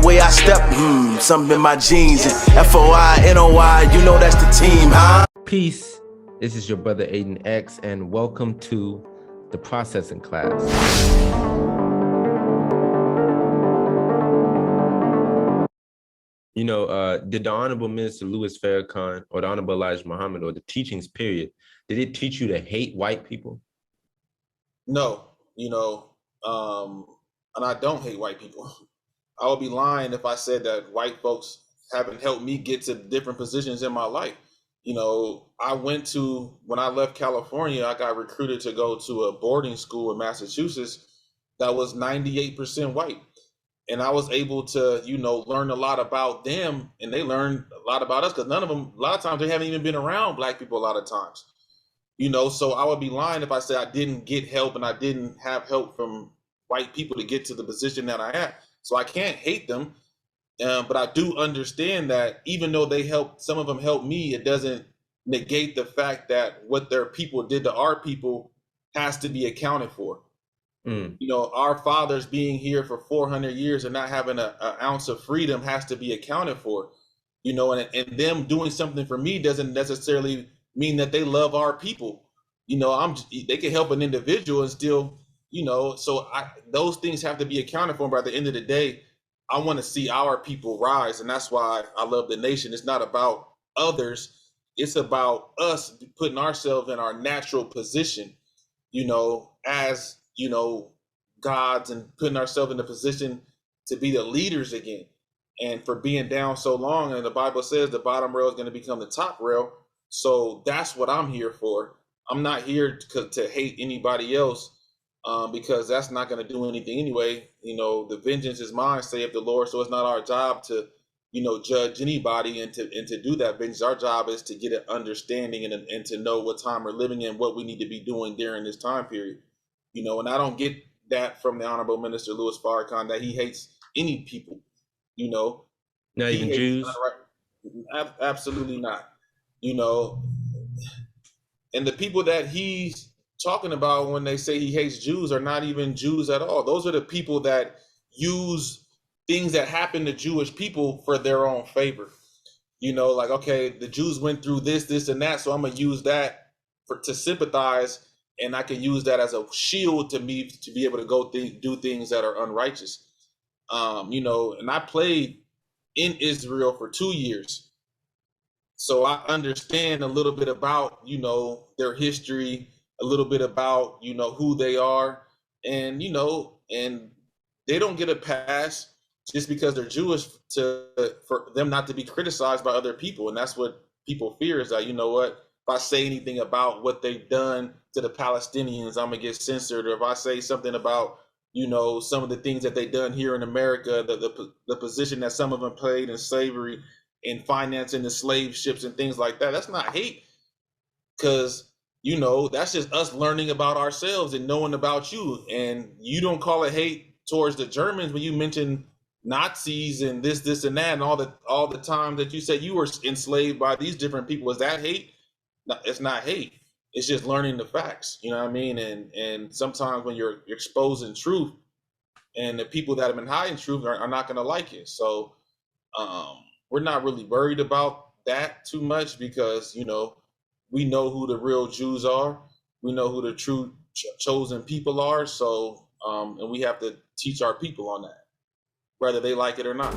way I step, something in my jeans. And FOI, NOI, you know that's the team, huh? Peace. This is your brother Aidan X, and welcome to the processing class. You know, did the Honorable Minister Louis Farrakhan or the Honorable Elijah Muhammad or the teachings period, did it teach you to hate white people? No, and I don't hate white people. I would be lying if I said that white folks haven't helped me get to different positions in my life. When I left California, I got recruited to go to a boarding school in Massachusetts that was 98% white. And I was able to, learn a lot about them, and they learned a lot about us, because none of them, a lot of times, they haven't even been around Black people a lot of times. So I would be lying if I said I didn't get help and I didn't have help from white people to get to the position that I am. So I can't hate them, but I do understand that even though some of them helped me, it doesn't negate the fact that what their people did to our people has to be accounted for. Our fathers being here for 400 years and not having an ounce of freedom has to be accounted for. And them doing something for me doesn't necessarily mean that they love our people. They can help an individual and still, those things have to be accounted for. But at the end of the day, I want to see our people rise, and that's why I love the nation. It's not about others; it's about us putting ourselves in our natural position, as gods, and putting ourselves in a position to be the leaders again. And for being down so long, and the Bible says the bottom rail is going to become the top rail. So that's what I'm here for. I'm not here to hate anybody else, because that's not going to do anything anyway. The vengeance is mine, saith the Lord. So it's not our job to, judge anybody and to do that vengeance. Our job is to get an understanding and to know what time we're living in, what we need to be doing during this time period. And I don't get that from the Honorable Minister Louis Farrakhan, that he hates any people. Not even Jews? Absolutely not. And the people that he's talking about when they say he hates Jews are not even Jews at all. Those are the people that use things that happen to Jewish people for their own favor. Like, okay, the Jews went through this, and that, so I'm gonna use that to sympathize, and I can use that as a shield to me to be able to go do things that are unrighteous. And I played in Israel for 2 years. So I understand a little bit about, their history, a little bit about, who they are, and, and they don't get a pass just because they're Jewish for them not to be criticized by other people. And that's what people fear, is that, if I say anything about what they've done to the Palestinians, I'm gonna get censored. Or if I say something about, some of the things that they've done here in America, the position that some of them played in slavery, in financing the slave ships and things like that, that's not hate, because that's just us learning about ourselves and knowing about you. And you don't call it hate towards the Germans when you mention Nazis and this and that, and all the time that you said you were enslaved by these different people. Is that hate? No, it's not hate. It's just learning the facts. You know what I mean? And sometimes when you're exposing truth, and the people that have been hiding truth are not going to like it. So we're not really worried about that too much, because we know who the real Jews are. We know who the true chosen people are. So and we have to teach our people on that, whether they like it or not.